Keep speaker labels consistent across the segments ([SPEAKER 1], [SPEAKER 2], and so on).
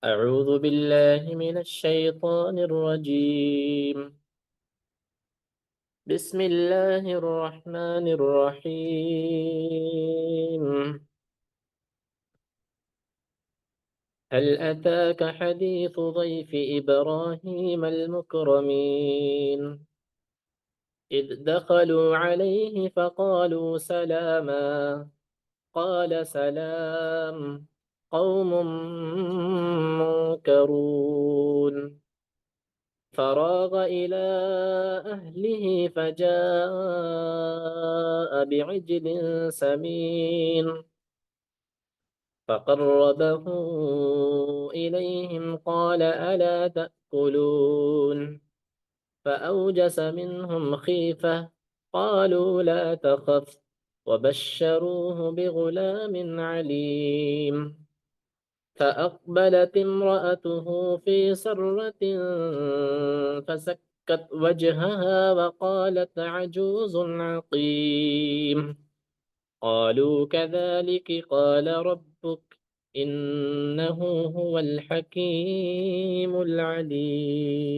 [SPEAKER 1] أعوذ بالله من الشيطان الرجيم. بسم الله الرحمن الرحيم. هل أتاك حديث ضيف إبراهيم المكرمين؟ إذ دخلوا عليه فقالوا سلاما. قال سلام قوم منكرون. فراغ إلى أهله فجاء بعجل سمين. فقربه إليهم قال ألا تأكلون؟ فأوجس منهم خيفة. قالوا لا تخف وبشروه بغلام عليم. فأقبلت امرأته في سرة فسكت وجهها وقالت عجوز عقيم. قالوا كذلك قال ربك إنه هو الحكيم العليم.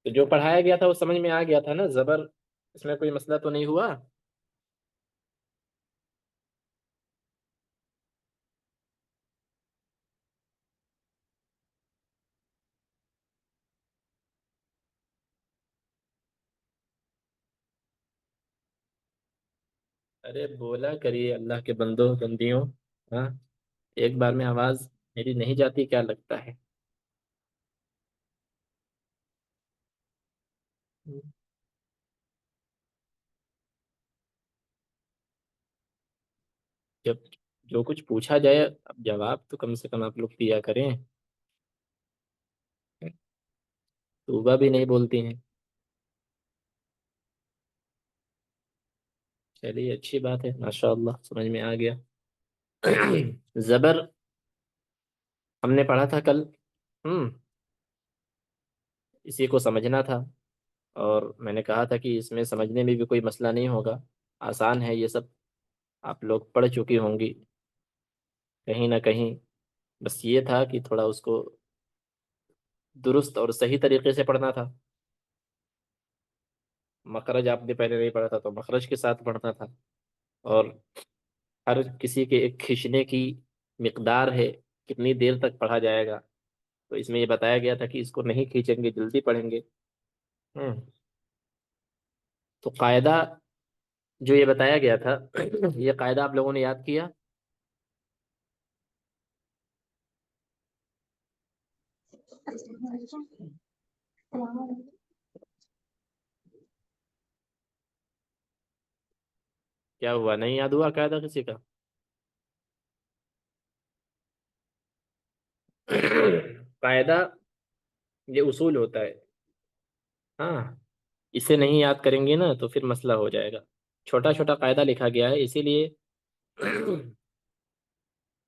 [SPEAKER 1] تو جو پڑھایا گیا تھا وہ سمجھ میں آ گیا تھا نا؟ زبر اس میں کوئی مسئلہ تو نہیں ہوا؟ ارے بولا کریے اللہ کے بندوں بندیوں. ہاں، ایک بار میں آواز میری نہیں جاتی کیا لگتا ہے؟ جب جو کچھ پوچھا جائے اب جواب تو کم سے کم آپ لوگ دیا کریں. صوبہ بھی نہیں بولتی ہیں. چلیے اچھی بات ہے، ماشاء اللہ سمجھ میں آ گیا. زبر ہم نے پڑھا تھا کل. ہم اسی کو سمجھنا تھا. اور میں نے کہا تھا کہ اس میں سمجھنے میں بھی کوئی مسئلہ نہیں ہوگا، آسان ہے یہ سب. آپ لوگ پڑھ چکی ہوں گی کہیں نہ کہیں. بس یہ تھا کہ تھوڑا اس کو درست اور صحیح طریقے سے پڑھنا تھا. مخرج آپ نے پہلے نہیں پڑھا تھا تو مخرج کے ساتھ پڑھنا تھا. اور ہر کسی کے ایک کھینچنے کی مقدار ہے، کتنی دیر تک پڑھا جائے گا. تو اس میں یہ بتایا گیا تھا کہ اس کو نہیں کھینچیں گے، جلدی پڑھیں گے. ہم تو قاعدہ جو یہ بتایا گیا تھا یہ قاعدہ آپ لوگوں نے یاد کیا؟ کیا ہوا، نہیں یاد ہوا قاعدہ کسی کا؟ قاعدہ یہ اصول ہوتا ہے. ہاں، اسے نہیں یاد کریں گے نا تو پھر مسئلہ ہو جائے گا. چھوٹا چھوٹا قاعدہ لکھا گیا ہے اسی لیے.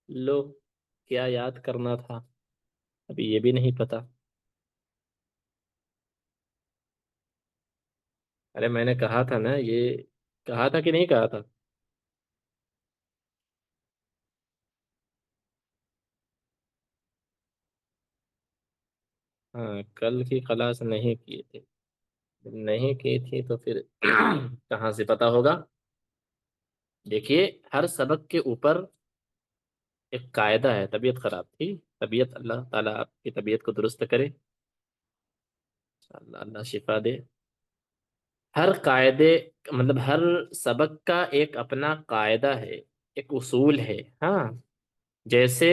[SPEAKER 1] لو، کیا یاد کرنا تھا ابھی یہ بھی نہیں پتا. ارے میں نے کہا تھا نا، یہ کہا تھا کہ نہیں کہا تھا؟ ہاں، کل کی کلاس نہیں کی تھی. نہیں کی تھی تو پھر کہاں سے پتا ہوگا؟ دیکھیے، ہر سبق کے اوپر ایک قاعدہ ہے. طبیعت خراب تھی، طبیعت اللہ تعالیٰ آپ کی طبیعت کو درست کرے. اللہ اللہ شفا دے. ہر قاعدے مطلب ہر سبق کا ایک اپنا قاعدہ ہے، ایک اصول ہے. ہاں، جیسے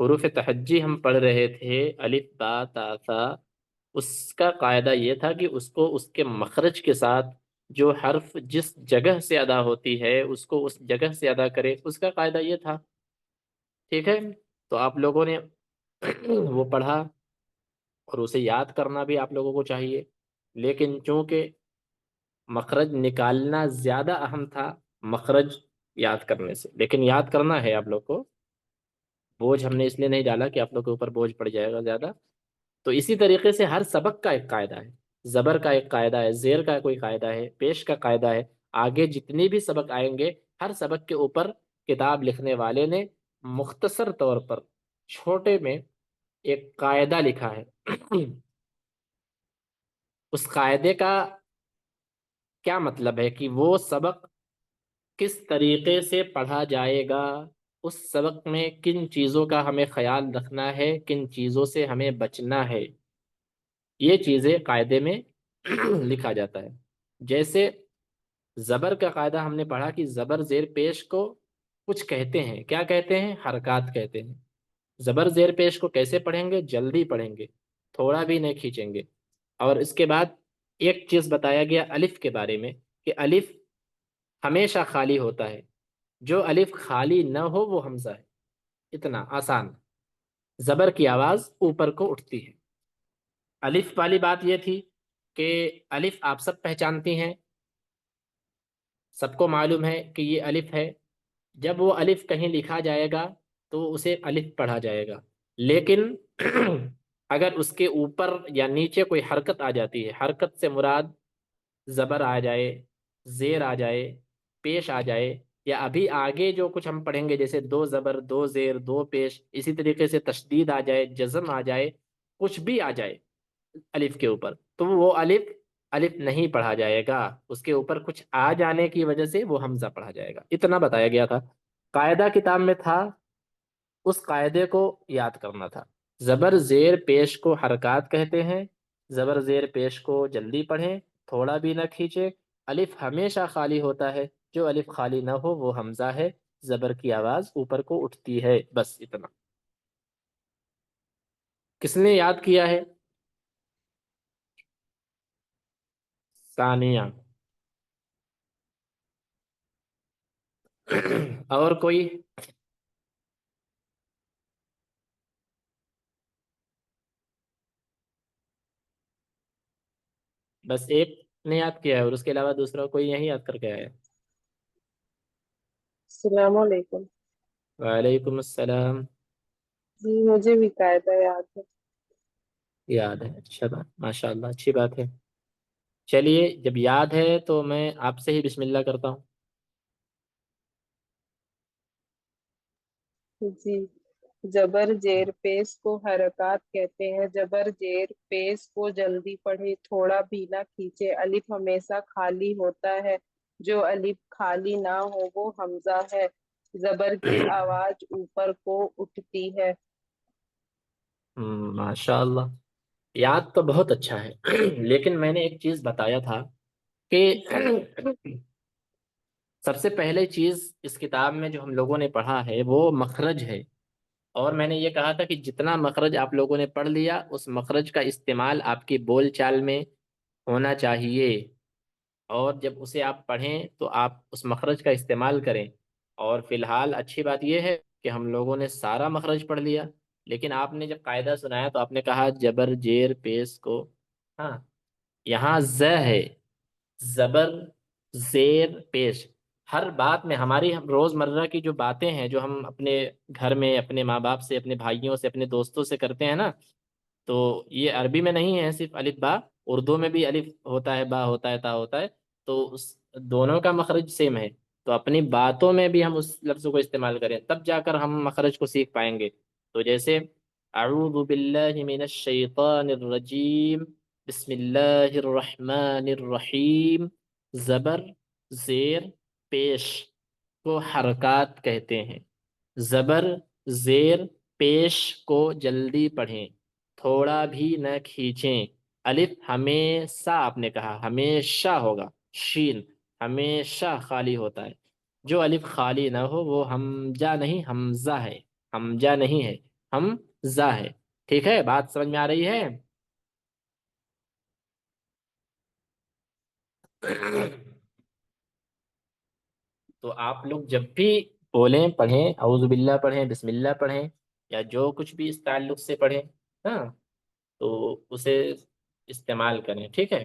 [SPEAKER 1] حروف تہجی ہم پڑھ رہے تھے، الف با تا ثا. اس کا قاعدہ یہ تھا کہ اس کو اس کے مخرج کے ساتھ جو حرف جس جگہ سے ادا ہوتی ہے اس کو اس جگہ سے ادا کرے. اس کا قاعدہ یہ تھا. ٹھیک ہے؟ تو آپ لوگوں نے وہ پڑھا اور اسے یاد کرنا بھی آپ لوگوں کو چاہیے. لیکن چونکہ مخرج نکالنا زیادہ اہم تھا مخرج یاد کرنے سے، لیکن یاد کرنا ہے آپ لوگ کو، بوجھ ہم نے اس لیے نہیں ڈالا کہ آپ لوگ کے اوپر بوجھ پڑ جائے گا زیادہ۔ تو اسی طریقے سے ہر سبق کا ایک قاعدہ ہے، زبر کا ایک قاعدہ ہے، زیر کا کوئی قاعدہ ہے، پیش کا قاعدہ ہے، آگے جتنے بھی سبق آئیں گے ہر سبق کے اوپر کتاب لکھنے والے نے مختصر طور پر چھوٹے میں ایک قاعدہ لکھا ہے۔ اس قاعدے کا کیا مطلب ہے کہ وہ سبق کس طریقے سے پڑھا جائے گا، اس سبق میں کن چیزوں کا ہمیں خیال رکھنا ہے، کن چیزوں سے ہمیں بچنا ہے، یہ چیزیں قاعدے میں لکھا جاتا ہے۔ جیسے زبر کا قاعدہ ہم نے پڑھا کہ زبر زیر پیش کو کچھ کہتے ہیں، کیا کہتے ہیں؟ حرکات کہتے ہیں۔ زبر زیر پیش کو کیسے پڑھیں گے؟ جلدی پڑھیں گے، تھوڑا بھی نہیں کھینچیں گے۔ اور اس کے بعد ایک چیز بتایا گیا الف کے بارے میں کہ الف ہمیشہ خالی ہوتا ہے، جو الف خالی نہ ہو وہ حمزہ ہے، اتنا آسان۔ زبر کی آواز اوپر کو اٹھتی ہے۔ الف والی بات یہ تھی کہ الف آپ سب پہچانتی ہیں، سب کو معلوم ہے کہ یہ الف ہے، جب وہ الف کہیں لکھا جائے گا تو اسے الف پڑھا جائے گا، لیکن اگر اس کے اوپر یا نیچے کوئی حرکت آ جاتی ہے، حرکت سے مراد زبر آ جائے، زیر آ جائے، پیش آ جائے، یا ابھی آگے جو کچھ ہم پڑھیں گے جیسے دو زبر دو زیر دو پیش، اسی طریقے سے تشدید آ جائے، جزم آ جائے، کچھ بھی آ جائے الف کے اوپر، تو وہ الف الف نہیں پڑھا جائے گا، اس کے اوپر کچھ آ جانے کی وجہ سے وہ حمزہ پڑھا جائے گا، اتنا بتایا گیا تھا۔ قاعدہ کتاب میں تھا، اس قاعدے کو یاد کرنا تھا۔ زبر زیر پیش کو حرکات کہتے ہیں، زبر زیر پیش کو جلدی پڑھیں، تھوڑا بھی نہ کھینچے، الف ہمیشہ خالی ہوتا ہے، جو الف خالی نہ ہو وہ حمزہ ہے، زبر کی آواز اوپر کو اٹھتی ہے، بس اتنا۔ کس نے یاد کیا ہے؟ ثانیہ۔ اور کوئی؟ بس ایک نے یاد کیا ہے اور اس کے علاوہ دوسرا کوئی یہی یاد کر کے آیا ہے؟
[SPEAKER 2] السلام علیکم
[SPEAKER 1] وعلیکم السلام۔
[SPEAKER 2] جی، مجھے بھی قاعدہ یاد ہے۔
[SPEAKER 1] یاد ہے، اچھا بات، ماشاء اللہ، اچھی بات ہے۔ چلیے جب یاد ہے تو میں آپ سے ہی بسم اللہ کرتا ہوں۔
[SPEAKER 2] جی، جبر زیر پیش کو حرکات کہتے ہیں، جبر زیر پیش کو جلدی پڑھے، تھوڑا بھی نہ کھینچے، الف ہمیشہ خالی ہوتا ہے، جو الف خالی نہ ہو وہ حمزہ ہے، زبر کی آواز اوپر کو اٹھتی ہے۔
[SPEAKER 1] ماشاء اللہ، یاد تو بہت اچھا ہے، لیکن میں نے ایک چیز بتایا تھا کہ سب سے پہلے چیز اس کتاب میں جو ہم لوگوں نے پڑھا ہے وہ مخرج ہے، اور میں نے یہ کہا تھا کہ جتنا مخرج آپ لوگوں نے پڑھ لیا اس مخرج کا استعمال آپ کی بول چال میں ہونا چاہیے، اور جب اسے آپ پڑھیں تو آپ اس مخرج کا استعمال کریں۔ اور فی الحال اچھی بات یہ ہے کہ ہم لوگوں نے سارا مخرج پڑھ لیا، لیکن آپ نے جب قاعدہ سنایا تو آپ نے کہا جبر جیر پیس کو، ہاں یہاں ز ہے، زبر زیر پیش، ہر بات میں ہماری روز مرہ کی جو باتیں ہیں جو ہم اپنے گھر میں اپنے ماں باپ سے، اپنے بھائیوں سے، اپنے دوستوں سے کرتے ہیں نا، تو یہ عربی میں نہیں ہے صرف الف با، اردو میں بھی الف ہوتا ہے، با ہوتا ہے، تا ہوتا ہے، تو اس دونوں کا مخرج سیم ہے، تو اپنی باتوں میں بھی ہم اس لفظ کو استعمال کریں تب جا کر ہم مخرج کو سیکھ پائیں گے۔ تو جیسے اعوذ باللہ من الشیطان الرجیم، بسم اللہ الرحمن الرحیم، زبر زیر پیش کو حرکات کہتے ہیں، زبر زیر پیش کو جلدی پڑھیں، تھوڑا بھی نہ کھینچیں، الف ہمیشہ، آپ نے کہا ہمیشہ ہوگا، شین ہمیشہ خالی ہوتا ہے، جو الف خالی نہ ہو وہ حمزہ نہیں حمزہ ہے، حمزہ نہیں ہے، حمزہ ہے۔ ٹھیک ہے، بات سمجھ میں آ رہی ہے؟ تو آپ لوگ جب بھی بولیں، پڑھیں، اعوذ باللہ پڑھیں، بسم اللہ پڑھیں، یا جو کچھ بھی اس تعلق سے پڑھیں، ہاں، تو اسے استعمال کریں، ٹھیک ہے؟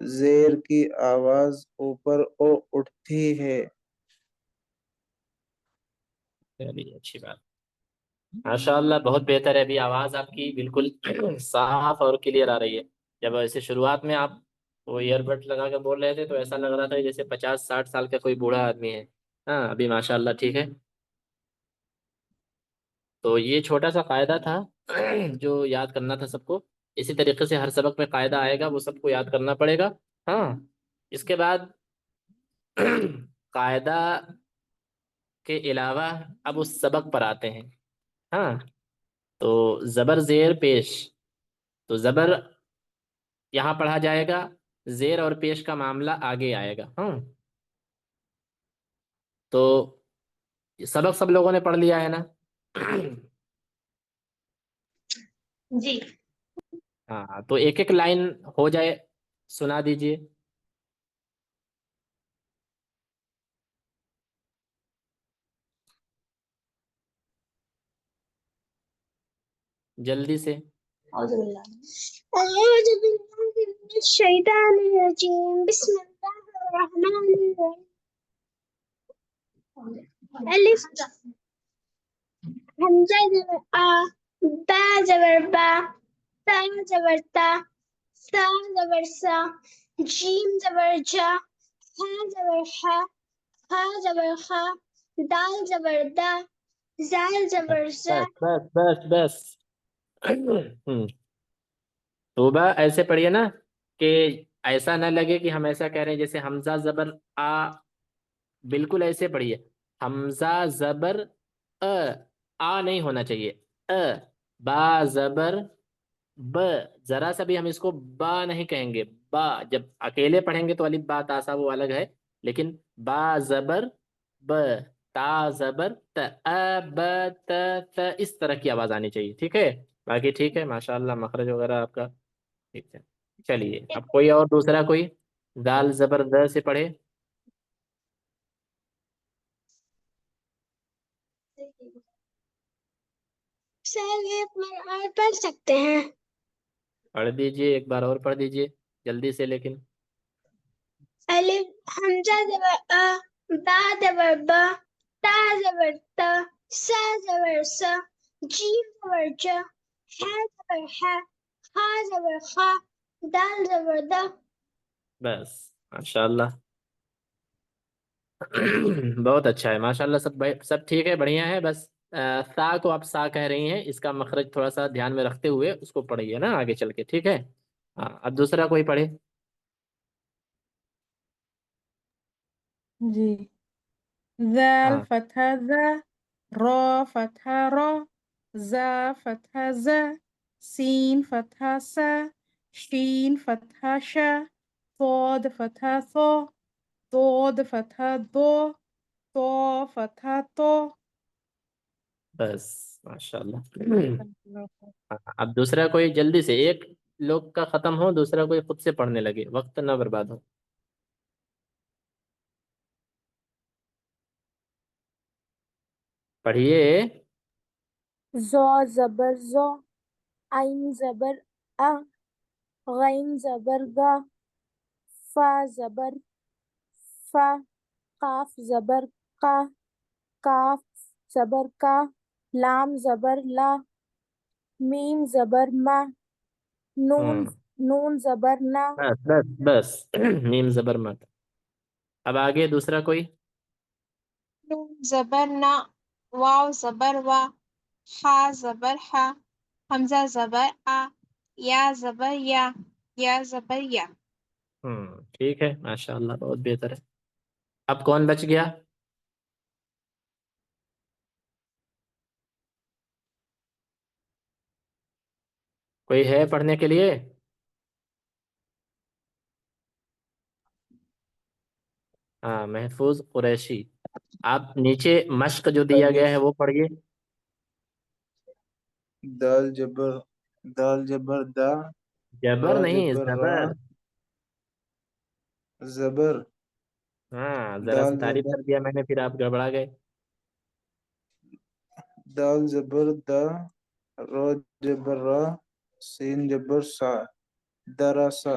[SPEAKER 3] زیر کی آواز اوپر اٹھتی ہے۔
[SPEAKER 1] چلیے اچھی بات، ماشاء اللہ بہت بہتر ہے، ابھی آواز آپ کی بالکل صاف اور کلیئر آ رہی ہے۔ جب ایسے شروعات میں آپ وہ ایئر بڈ لگا کے بول رہے تھے تو ایسا لگ رہا تھا جیسے 50-60 سال کا کوئی بوڑھا آدمی ہے۔ ہاں ابھی ماشاء اللہ ٹھیک ہے۔ تو یہ چھوٹا سا قاعدہ تھا جو یاد کرنا تھا سب کو۔ اسی طریقے سے ہر سبق میں قاعدہ آئے گا، وہ سب کو یاد کرنا پڑے گا۔ ہاں اس کے بعد قاعدہ کے علاوہ اب اس سبق پر آتے ہیں۔ ہاں تو زبر زیر پیش، تو زبر یہاں پڑھا جائے گا، زیر اور پیش کا معاملہ آگے آئے گا۔ ہاں تو سبق سب لوگوں نے پڑھ لیا ہے نا؟
[SPEAKER 4] جی
[SPEAKER 1] ہاں تو ایک ایک لائن ہو جائے، سنا دیجئے جلدی سے۔
[SPEAKER 4] أعوذ بالله من الشيطان الرجيم بسم الله الرحمن الرحيم ألف همزة زبر آ با زبر با تا زبر تا ثا زبر سا جيم زبر جا ها زبر ها ها زبر خا دال زبر دا زال زبر زا
[SPEAKER 1] بس بس بس بس توبہ ایسے پڑھیے نا کہ ایسا نہ لگے کہ ہم ایسا کہہ رہے ہیں جیسے حمزہ زبر آ، بالکل ایسے پڑھیے، حمزہ زبر آ نہیں ہونا چاہیے، با زبر ب، ذرا سا بھی ہم اس کو با نہیں کہیں گے، با جب اکیلے پڑھیں گے تو الف با تاسا وہ الگ ہے، لیکن با زبر ب، تا زبر ت، ب ت ت، اس طرح کی آواز آنی چاہیے، ٹھیک ہے؟ باقی ٹھیک ہے ماشاء اللہ، مخرج وغیرہ آپ کا ٹھیک ہے۔ چلیے اب کوئی اور دوسرا کوئی دال زبر د سے پڑھے؟
[SPEAKER 4] سر ایک بار اور پڑھ سکتے ہیں؟
[SPEAKER 1] پڑھ دیجئے ایک بار اور پڑھ دیجئے جلدی سے لیکن۔
[SPEAKER 4] الف حمزہ زبر آ با زبر با تا زبر تا سا زبر سا جیم زبر جا ہا زبر ہا خا زبر خا دال زبر دا۔
[SPEAKER 1] بس ماشاء اللہ بہت اچھا ہے ماشاء اللہ، سب ٹھیک ہے، بڑھیا ہے، بس سا کو آپ سا کہہ رہی ہیں، اس کا مخرج تھوڑا سا دھیان میں رکھتے ہوئے اس کو پڑھیے نا آگے چل کے، ٹھیک ہے؟ ہاں اب دوسرا کوئی پڑھے۔
[SPEAKER 5] جی ذال
[SPEAKER 1] ہاں
[SPEAKER 5] فتحہ ذا، را فتحہ را، زا فتحہ زا، سین فتحہ سا، شین فتحہ شا، صاد فتحہ ثا، ضاد فتحہ دو، تو فتحہ تو۔
[SPEAKER 1] بس ماشاء اللہ اب دوسرا کوئی جلدی سے، ایک لوگ کا ختم ہو دوسرا کوئی خود سے پڑھنے لگے، وقت نہ برباد ہو۔ پڑھیے۔
[SPEAKER 6] زا زبر زا، عین زبر آ، غین زبر گا، فا زبر فا، قاف زبر قا، کاف زبر کا، لام زبر لا، میم زبر ما، نون
[SPEAKER 1] ہوں
[SPEAKER 6] نون زبر نا۔
[SPEAKER 1] بس بس بس میم زبر مت۔ اب آگے دوسرا کوئی۔
[SPEAKER 2] نون زبر نا، واو زبر وا، خا زبر ہا، حمزہ زبر آ، یا زبر یا زبر یا۔
[SPEAKER 1] ٹھیک ہے ماشاء اللہ بہت بہتر ہے۔ اب کون بچ گیا؟ کوئی ہے پڑھنے کے لیے؟ ہاں محفوظ قریشی، آپ نیچے مشق جو دیا گیا ہے
[SPEAKER 3] الف
[SPEAKER 1] وہ پڑھیے۔
[SPEAKER 3] دال جبر دا،
[SPEAKER 1] جبر
[SPEAKER 3] را
[SPEAKER 1] نہیں
[SPEAKER 3] جبر را،
[SPEAKER 1] زبر۔
[SPEAKER 3] زبر،
[SPEAKER 1] ہاں ذرا
[SPEAKER 3] دال
[SPEAKER 1] سا تعریف
[SPEAKER 3] زبر،
[SPEAKER 1] کر دیا میں نے پھر آپ گڑبڑا گئے۔
[SPEAKER 3] دال زبر دا، را جبر را، سین جبر سا، دراسا،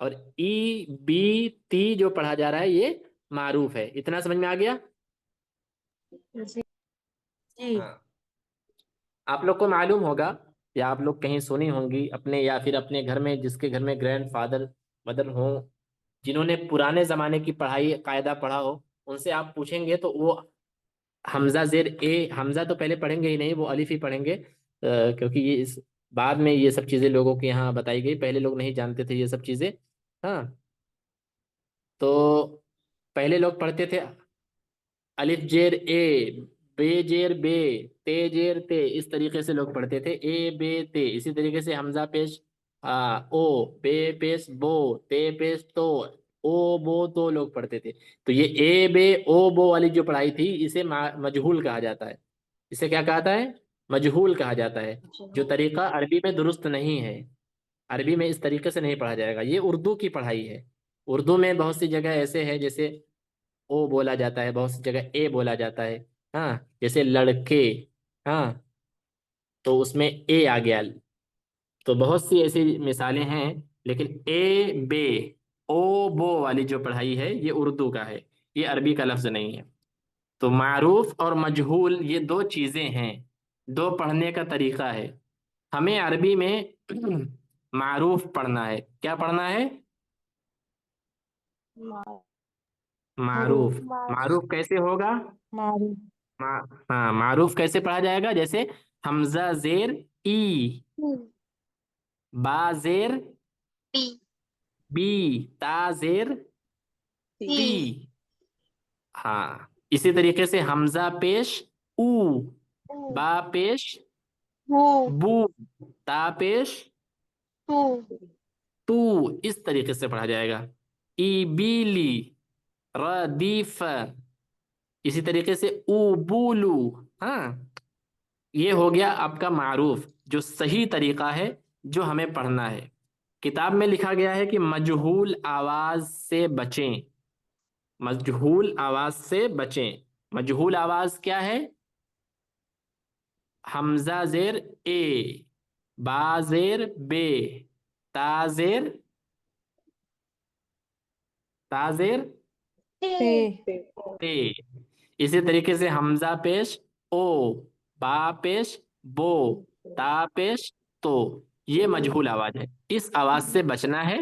[SPEAKER 1] اور ای بی تی جو پڑھا جا رہا ہے یہ معروف ہے. اتنا سمجھ میں آ گیا؟
[SPEAKER 2] جی
[SPEAKER 5] جی
[SPEAKER 1] ہاں. آپ لوگ کو معلوم ہوگا یا آپ لوگ کہیں سنی ہوں گی اپنے یا پھر اپنے گھر میں جس کے گھر میں گرینڈ فادر مدر ہوں جنہوں نے پرانے زمانے کی پڑھائی قاعدہ پڑھا ہو، ان سے آپ پوچھیں گے تو وہ حمزہ زیر اے، حمزہ تو پہلے پڑھیں گے ہی نہیں، وہ الف ہی پڑھیں گے، کیونکہ یہ اس بعد میں یہ سب چیزیں لوگوں کے یہاں بتائی گئی، پہلے لوگ نہیں جانتے تھے یہ سب چیزیں. ہاں. تو پہلے لوگ پڑھتے تھے الف جیر اے، بے جیر بے، تے جیر تے، اس طریقے سے لوگ پڑھتے تھے، اے بے تے. اسی طریقے سے حمزہ پیش او، بے پیش بو، تے پیش تو، او بو تو لوگ پڑھتے تھے. تو یہ اے بے او بو والی جو پڑھائی تھی اسے مجہول کہا جاتا ہے. اسے کیا کہتا ہے؟ مجہول کہا جاتا ہے. جو طریقہ عربی میں درست نہیں ہے، عربی میں اس طریقے سے نہیں پڑھا جائے گا. یہ اردو کی پڑھائی ہے. اردو میں بہت سی جگہ ایسے ہے جیسے او بولا جاتا ہے، بہت سی جگہ اے بولا جاتا ہے. ہاں. جیسے لڑکے، ہاں، تو اس میں اے آ گیا. تو بہت سی ایسی مثالیں ہیں. لیکن اے بے او بو والی جو پڑھائی ہے یہ اردو کا ہے، یہ عربی کا لفظ نہیں ہے. تو معروف اور مجہول یہ دو چیزیں ہیں، دو پڑھنے کا طریقہ ہے. ہمیں عربی میں معروف پڑھنا ہے. کیا پڑھنا ہے؟ معروف. معروف کیسے ہوگا؟
[SPEAKER 5] معروف
[SPEAKER 1] ہاں، معروف کیسے پڑھا جائے گا؟ جیسے حمزہ زیر ای، با زیر
[SPEAKER 4] پی
[SPEAKER 1] بی، تا زیر
[SPEAKER 2] تی
[SPEAKER 1] تی. ہاں. اسی طریقے سے حمزہ پیش او، با پیش
[SPEAKER 4] ہو
[SPEAKER 1] بو، تا پیش
[SPEAKER 4] تو
[SPEAKER 1] تو. اس طریقے سے پڑھا جائے گا. ای بیلی، ردیف. اسی طریقے سے او بولو. ہاں. یہ ہو گیا آپ کا معروف، جو صحیح طریقہ ہے جو ہمیں پڑھنا ہے. کتاب میں لکھا گیا ہے کہ مجہول آواز سے بچیں. مجہول آواز سے بچیں. مجہول آواز کیا ہے؟ حمزہ زیر اے، با زیر بے، تا زیر
[SPEAKER 5] تے
[SPEAKER 2] تے
[SPEAKER 1] تے. اسی طریقے سے حمزہ پیش او، با پیش بو، تا پیش تو. یہ مجہول آواز ہے، اس آواز سے بچنا ہے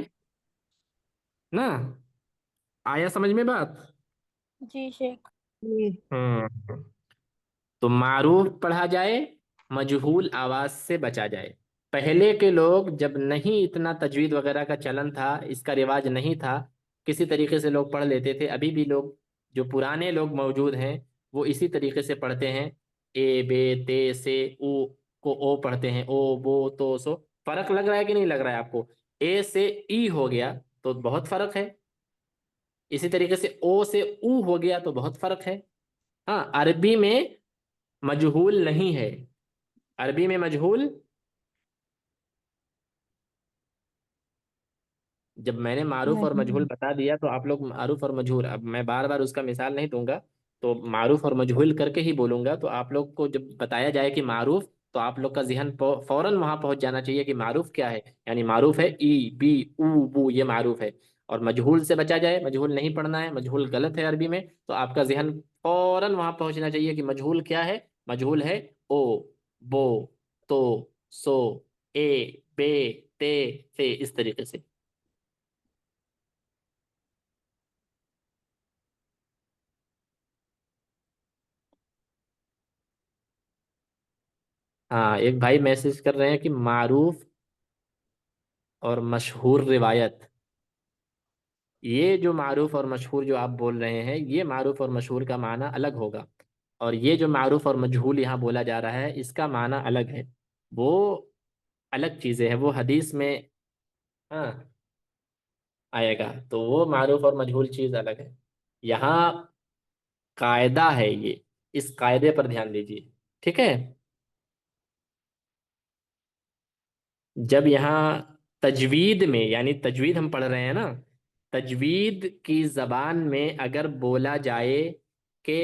[SPEAKER 1] نا. آیا سمجھ میں بات؟
[SPEAKER 4] جی شیخ
[SPEAKER 5] جی
[SPEAKER 1] ہوں. تو معروف پڑھا جائے، مجہول آواز سے بچا جائے. پہلے کے لوگ جب نہیں اتنا تجوید وغیرہ کا چلن تھا، اس کا رواج نہیں تھا، کسی طریقے سے لوگ پڑھ لیتے تھے. ابھی بھی لوگ جو پرانے لوگ موجود ہیں وہ اسی طریقے سے پڑھتے ہیں. اے بے تے سے او کو او پڑھتے ہیں، او بو تو سو. فرق لگ رہا ہے کہ نہیں لگ رہا ہے آپ کو؟ اے سے ای ہو گیا تو بہت فرق ہے. اسی طریقے سے او سے او ہو گیا تو بہت فرق ہے. ہاں. عربی میں مجہول نہیں ہے. عربی میں مجہول، جب میں نے معروف اور مجہول
[SPEAKER 5] نہیں
[SPEAKER 1] بتا دیا تو آپ لوگ معروف اور مجہول، اب میں بار بار اس کا مثال نہیں دوں گا، تو معروف اور مجہول کر کے ہی بولوں گا. تو آپ لوگ کو جب بتایا جائے کہ معروف، تو آپ لوگ کا ذہن فوراً وہاں پہنچ جانا چاہیے کہ معروف کیا ہے. یعنی معروف ہے ای بی او بو، یہ معروف ہے. اور مجہول سے بچا جائے، مجہول نہیں پڑھنا ہے، مجہول غلط ہے عربی میں. تو آپ کا ذہن فوراً وہاں پہنچنا چاہیے کہ مجہول کیا ہے. مجہول ہے او بو تو سو، اے بے تے سے، اس طریقے سے. ہاں. ایک بھائی میسج کر رہے ہیں کہ معروف اور مشہور روایت، یہ جو معروف اور مشہور جو آپ بول رہے ہیں، یہ معروف اور مشہور کا معنی الگ ہوگا. اور یہ جو معروف اور مجہول یہاں بولا جا رہا ہے اس کا معنی الگ ہے. وہ الگ چیزیں ہیں، وہ حدیث میں ہاں آئے گا. تو وہ معروف اور مجہول چیز الگ ہے. یہاں قاعدہ ہے یہ، اس قاعدے پر دھیان دیجیے. ٹھیک ہے؟ جب یہاں تجوید میں، یعنی تجوید ہم پڑھ رہے ہیں نا، تجوید کی زبان میں اگر بولا جائے کہ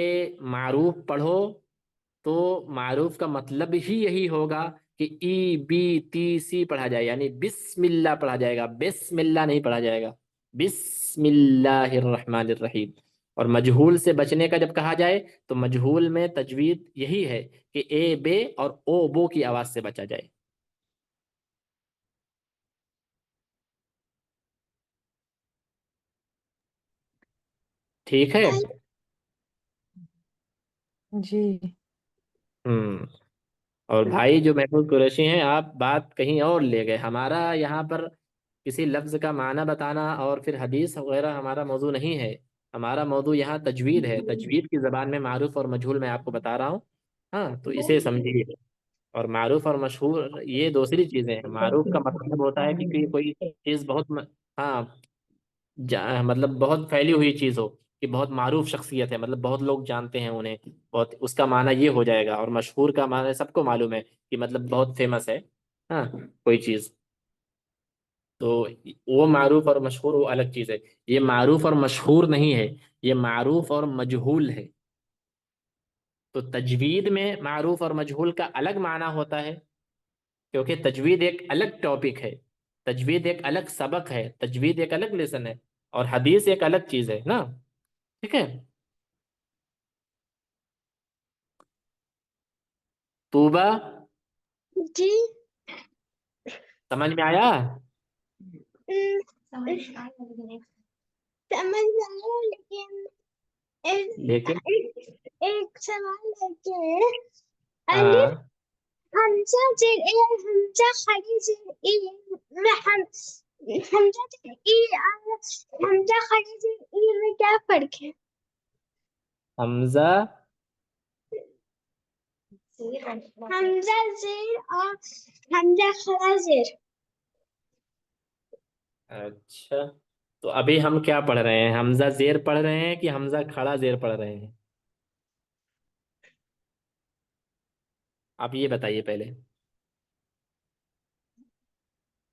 [SPEAKER 1] معروف پڑھو، تو معروف کا مطلب ہی یہی ہوگا کہ ای بی تی سی پڑھا جائے، یعنی بسم اللہ پڑھا جائے گا، بسم اللہ نہیں پڑھا جائے گا، بسم اللہ الرحمن الرحیم۔ اور مجہول سے بچنے کا جب کہا جائے تو مجہول میں تجوید یہی ہے کہ اے بے اور او بو کی آواز سے بچا جائے۔ ٹھیک ہے؟
[SPEAKER 5] جی
[SPEAKER 1] اور بھائی جو محمود قریشی ہیں، آپ بات کہیں اور لے گئے۔ ہمارا یہاں پر کسی لفظ کا معنی بتانا اور پھر حدیث وغیرہ ہمارا موضوع نہیں ہے۔ ہمارا موضوع یہاں تجوید ہے، تجوید کی زبان میں معروف اور مجہول میں آپ کو بتا رہا ہوں، ہاں تو اسے سمجھیے۔ اور معروف اور مشہور یہ دوسری چیزیں ہیں۔ معروف کا مطلب ہوتا ہے کہ کوئی چیز بہت ہاں مطلب بہت پھیلی ہوئی چیز ہو، کہ بہت معروف شخصیت ہے، مطلب بہت لوگ جانتے ہیں انہیں، بہت، اس کا معنی یہ ہو جائے گا۔ اور مشہور کا معنی سب کو معلوم ہے کہ مطلب بہت فیمس ہے، ہاں کوئی چیز، تو وہ معروف اور مشہور وہ الگ چیز ہے۔ یہ معروف اور مشہور نہیں ہے، یہ معروف اور مجہول ہے۔ تو تجوید میں معروف اور مجہول کا الگ معنی ہوتا ہے، کیونکہ تجوید ایک الگ ٹاپک ہے، تجوید ایک الگ سبق ہے، تجوید ایک الگ لیسن ہے، اور حدیث ایک الگ چیز ہے نا، ٹھیک ہے؟ طوبہ
[SPEAKER 4] جی
[SPEAKER 1] سمجھ میں آیا؟
[SPEAKER 4] سمجھ آیا، لیکن
[SPEAKER 1] لیکن
[SPEAKER 4] ایک سوال ہے کہ
[SPEAKER 1] ہاں
[SPEAKER 4] الف حمزہ زیر اے اور حمزہ خالی زیر ای میں حمزہ زیر ای اور حمزہ خالی زیر ای میں کیا فرق ہے؟
[SPEAKER 1] حمزہ
[SPEAKER 4] حمزہ زیر اور حمزہ خلا زیر۔
[SPEAKER 1] اچھا، تو ابھی ہم کیا پڑھ رہے ہیں؟ حمزہ زیر پڑھ رہے ہیں کہ حمزہ کھڑا زیر پڑھ رہے ہیں؟ آپ یہ بتائیے پہلے۔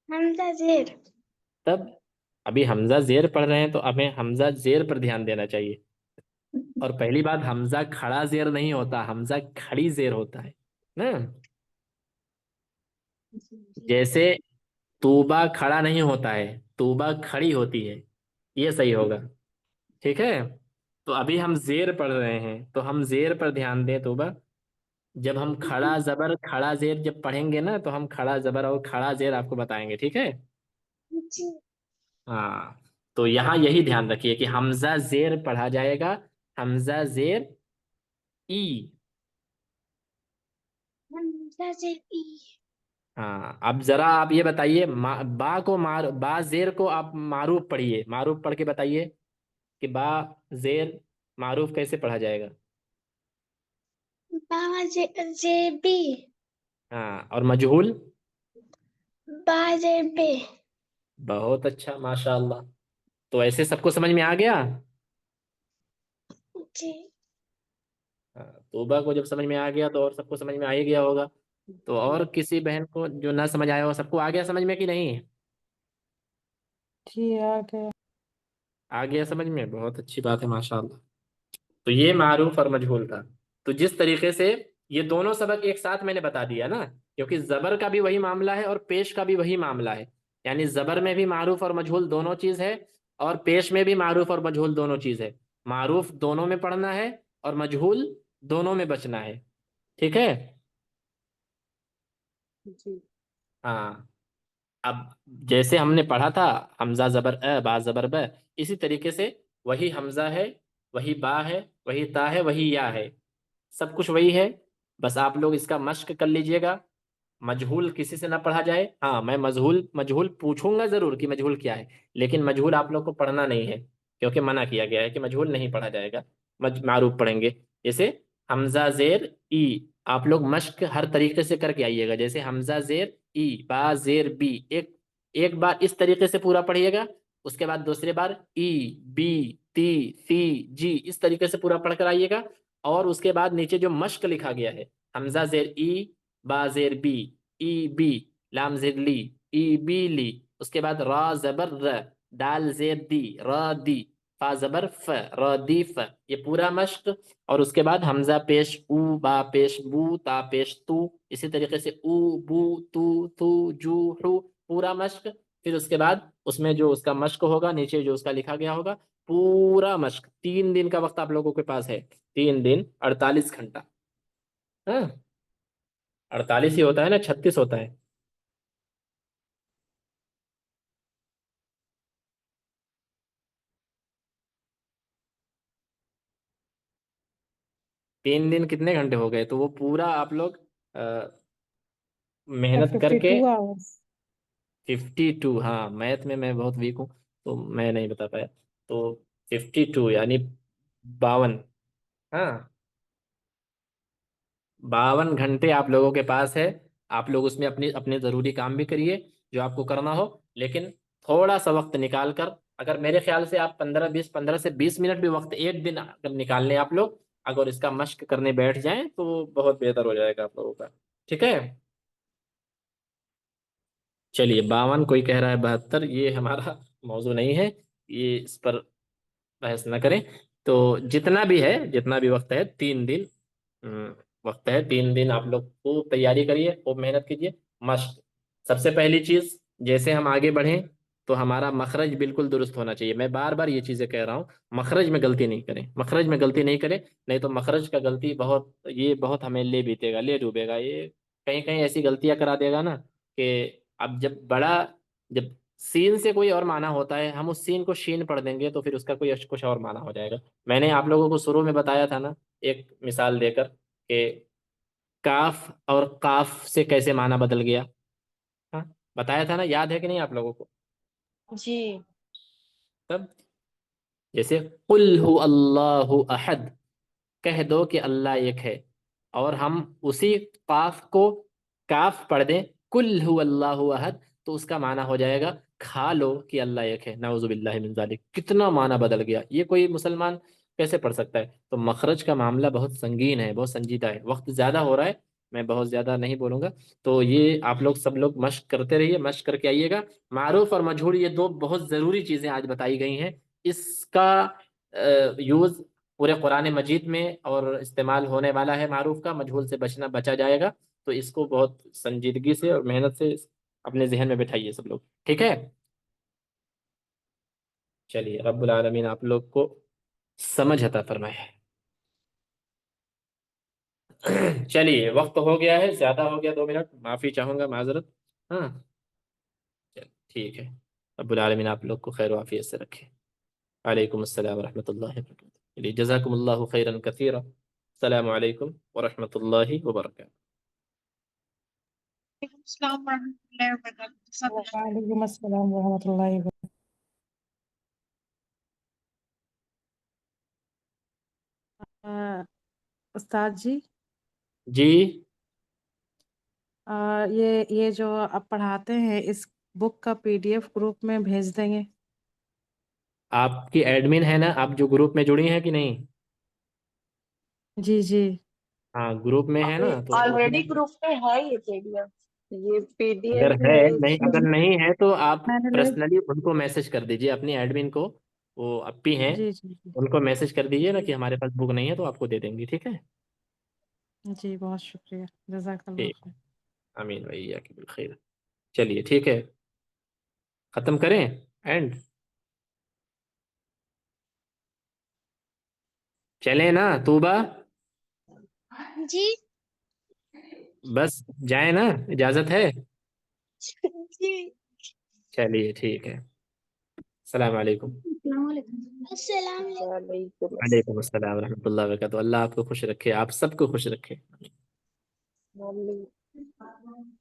[SPEAKER 4] حمزہ زیر۔
[SPEAKER 1] تب ابھی حمزہ زیر پڑھ رہے ہیں تو ہمیں حمزہ زیر پر دھیان دینا چاہیے۔ اور پہلی بات، حمزہ کھڑا زیر نہیں ہوتا، حمزہ کھڑی زیر ہوتا ہے نا۔ جیسے طوبہ کھڑا نہیں ہوتا ہے، طوبہ کھڑی ہوتی ہے، یہ صحیح ہوگا، ٹھیک ہے؟ تو ابھی ہم زیر پڑھ رہے ہیں تو ہم زیر پر دھیان دیں طوبہ۔ جب ہم کھڑا زبر کھڑا زیر جب پڑھیں گے نا تو ہم کھڑا زبر اور کھڑا زیر آپ کو بتائیں گے، ٹھیک ہے؟
[SPEAKER 4] جی
[SPEAKER 1] ہاں، تو یہاں یہی دھیان رکھیے کہ حمزہ زیر پڑھا جائے گا، حمزہ زیر ای۔
[SPEAKER 4] حمزہ زیر ای۔
[SPEAKER 1] ہاں، اب ذرا آپ یہ بتائیے، با کو با زیر کو آپ معروف پڑھیے، معروف پڑھ کے بتائیے کہ با زیر معروف کیسے پڑھا جائے گا؟
[SPEAKER 4] با زیر بی۔
[SPEAKER 1] ہاں، اور مجہول؟
[SPEAKER 4] با زیر بے۔
[SPEAKER 1] بہت اچھا، ماشاء اللہ۔ تو ایسے سب کو سمجھ میں آ گیا؟
[SPEAKER 4] جی
[SPEAKER 1] ہاں، توبہ کو جب سمجھ میں آ گیا تو اور سب کو سمجھ میں آ ہی گیا ہوگا۔ تو اور کسی بہن کو جو نہ سمجھ آیا ہو، سب کو آ گیا سمجھ میں کہ نہیں؟
[SPEAKER 5] جی آ گیا۔
[SPEAKER 1] آ گیا سمجھ میں، بہت اچھی بات ہے، ماشاء اللہ۔ تو یہ معروف اور مجہول تھا۔ تو جس طریقے سے یہ دونوں سبق ایک ساتھ میں نے بتا دیا نا، کیونکہ زبر کا بھی وہی معاملہ ہے اور پیش کا بھی وہی معاملہ ہے، یعنی زبر میں بھی معروف اور مجہول دونوں چیز ہے، اور پیش میں بھی معروف اور مجہول دونوں چیز ہے۔ معروف دونوں میں پڑھنا ہے اور مجہول دونوں میں بچنا ہے، ٹھیک ہے؟
[SPEAKER 2] جی
[SPEAKER 1] ہاں، اب جیسے ہم نے پڑھا تھا حمزہ زبر با زبر ب، اسی طریقے سے وہی حمزہ ہے، وہی با ہے، وہی تا ہے، وہی یا ہے، سب کچھ وہی ہے۔ بس آپ لوگ اس کا مشق کر لیجئے گا۔ مجہول کسی سے نہ پڑھا جائے، ہاں میں مجہول مجہول پوچھوں گا ضرور کہ مجہول کیا ہے، لیکن مجہول آپ لوگ کو پڑھنا نہیں ہے، کیونکہ منع کیا گیا ہے کہ مجہول نہیں پڑھا جائے گا، معروف پڑھیں گے۔ جیسے حمزہ زیر ای، آپ لوگ مشق ہر طریقے سے کر کے آئیے گا۔ جیسے حمزہ زیر ای، با زیر بی، ایک بار اس طریقے سے پورا پڑھیے گا، اس کے بعد دوسری بار ای بی تی سی جی، اس طریقے سے پورا پڑھ کر آئیے گا۔ اور اس کے بعد نیچے جو مشق لکھا گیا ہے، حمزہ زیر ای، با زیر بی، ای بی، لام زیر لی، ای بی لی، اس کے بعد را زبر ر، دال زیر دی، را دی، فا زبر ف، ردیف، یہ پورا مشق. اور اس کے بعد حمزہ پیش او، با پیش بو، تا پیش تو، اسی طریقے سے او بو تو جو حو، پورا مشق. پھر اس کے بعد اس میں جو اس کا مشق ہوگا، نیچے جو اس کا لکھا گیا ہوگا، پورا مشق. 3 دن کا وقت آپ لوگوں کے پاس ہے. 3 دن 48 گھنٹہ. ہاں 48 ہی ہوتا ہے نا، 36 ہوتا ہے. تین دن کتنے گھنٹے ہو گئے؟ تو وہ پورا آپ لوگ محنت کر کے.
[SPEAKER 5] 52 hours.
[SPEAKER 1] 52، ہاں میتھ میں میں بہت ویک ہوں تو میں نہیں بتا پایا. تو 52 یعنی 52. ہاں 52 گھنٹے آپ لوگوں کے پاس ہے. آپ لوگ اس میں اپنے ضروری کام بھی کریے جو آپ کو کرنا ہو، لیکن تھوڑا سا وقت نکال کر، اگر میرے خیال سے آپ 15 سے 20 منٹ بھی وقت ایک دن اگر نکال لیں آپ لوگ، اگر اس کا مشق کرنے بیٹھ جائیں تو وہ بہت بہتر ہو جائے گا آپ لوگوں کا. ٹھیک ہے. چلیے 52، کوئی کہہ رہا ہے 72، یہ ہمارا موضوع نہیں ہے، یہ اس پر بحث نہ کریں. تو جتنا بھی وقت ہے، 3 دن وقت ہے. 3 دن آپ لوگ خوب تیاری کریے، خوب محنت کیجیے. مشق سب سے پہلی چیز. جیسے ہم آگے بڑھیں تو ہمارا مخرج بالکل درست ہونا چاہیے. میں بار بار یہ چیزیں کہہ رہا ہوں، مخرج میں غلطی نہیں کریں، مخرج میں غلطی نہیں کریں. نہیں تو مخرج کا غلطی بہت ہمیں لے بیتے گا، لے ڈوبے گا. یہ کہیں کہیں ایسی غلطیاں کرا دے گا نا کہ اب جب سین سے کوئی اور معنی ہوتا ہے، ہم اس سین کو شین پڑھ دیں گے تو پھر اس کا کوئی کچھ اور معنی ہو جائے گا. میں نے آپ لوگوں کو شروع میں بتایا تھا نا، ایک مثال دے کر، کہ کاف اور قاف سے کیسے معنی بدل گیا. ہاں بتایا تھا نا، یاد ہے کہ نہیں آپ لوگوں کو؟
[SPEAKER 6] جی
[SPEAKER 1] تب جیسے قل هو اللہ احد، کہہ دو کہ اللہ ایک ہے، اور ہم اسی قاف کو کاف پڑھ دیں، کل هو اللہ احد، تو اس کا معنی ہو جائے گا کھا لو کہ اللہ ایک ہے. نعوذ باللہ من ذالک. کتنا معنی بدل گیا. یہ کوئی مسلمان کیسے پڑھ سکتا ہے؟ تو مخرج کا معاملہ بہت سنگین ہے، بہت سنجیدہ ہے. وقت زیادہ ہو رہا ہے، میں بہت زیادہ نہیں بولوں گا. تو یہ آپ لوگ سب لوگ مشق کرتے رہیے، مشق کر کے آئیے گا. معروف اور مجہول، یہ 2 بہت ضروری چیزیں آج بتائی گئی ہیں. اس کا یوز پورے قرآن مجید میں اور استعمال ہونے والا ہے. معروف کا، مجہول سے بچا جائے گا. تو اس کو بہت سنجیدگی سے اور محنت سے اپنے ذہن میں بٹھائیے سب لوگ. ٹھیک ہے. چلیے رب العالمین آپ لوگ کو سمجھ عطا فرمائے. چلیے وقت ہو گیا ہے، زیادہ ہو گیا 2 منٹ، معافی چاہوں گا، معذرت. ہاں ٹھیک ہے. رب العالمین آپ لوگ کو خیر و عافیت سے رکھے. وعلیکم السلام ورحمۃ اللہ وبرکاتہ. چلیے جزاکم اللہ خیرا کثیرا. السلام علیکم ورحمۃ اللہ وبرکاتہ.
[SPEAKER 7] السلام ورحمۃ اللہ وبرکاتہ.
[SPEAKER 5] وعلیکم السلام ورحمۃ اللہ وبرکاتہ. استاد جی،
[SPEAKER 1] جی
[SPEAKER 5] یہ جو آپ پڑھاتے ہیں، اس بک کا PDF گروپ میں بھیج دیں گے؟
[SPEAKER 1] آپ کی ایڈمن ہے نا، آپ جو گروپ میں جڑی ہیں کہ نہیں؟
[SPEAKER 5] جی جی.
[SPEAKER 1] ہاں گروپ میں ہے نا، تو اس میں
[SPEAKER 6] آلریڈی گروپ پہ ہے یہ PDF.
[SPEAKER 2] یہ
[SPEAKER 1] اگر
[SPEAKER 2] PDF
[SPEAKER 1] ہے،
[SPEAKER 2] ہے
[SPEAKER 1] نہیں
[SPEAKER 2] اس
[SPEAKER 1] اگر
[SPEAKER 2] میں.
[SPEAKER 1] نہیں ہے تو آپ
[SPEAKER 5] میں نے
[SPEAKER 1] پرسنلی ان کو میسج کر دیجئے، اپنی ایڈمن کو. وہ اپی ہیں،
[SPEAKER 5] جی جی جی
[SPEAKER 1] ان کو میسج کر دیجئے نا
[SPEAKER 5] جی
[SPEAKER 1] کہ ہمارے پاس بک نہیں ہے، تو آپ کو دے دیں گی. ٹھیک ہے.
[SPEAKER 5] جی، بہت شکریہ، جزاک اللہ
[SPEAKER 1] ٹھیک.
[SPEAKER 5] خیر.
[SPEAKER 1] امین وإیاک بالخیر. چلیے ٹھیک ہے، ختم کریں. اینڈ چلیں نا طوبہ؟
[SPEAKER 4] جی
[SPEAKER 1] بس جائیں نا، اجازت ہے؟
[SPEAKER 4] جی.
[SPEAKER 1] چلیے ٹھیک ہے. السلام علیکم.
[SPEAKER 4] السلام علیکم. السلام علیکم.
[SPEAKER 2] وعلیکم
[SPEAKER 1] وعلیکم السلام ورحمۃ اللہ وبرکاتہ. اللہ آپ کو خوش رکھے، آپ سب کو خوش رکھے.
[SPEAKER 2] السلام.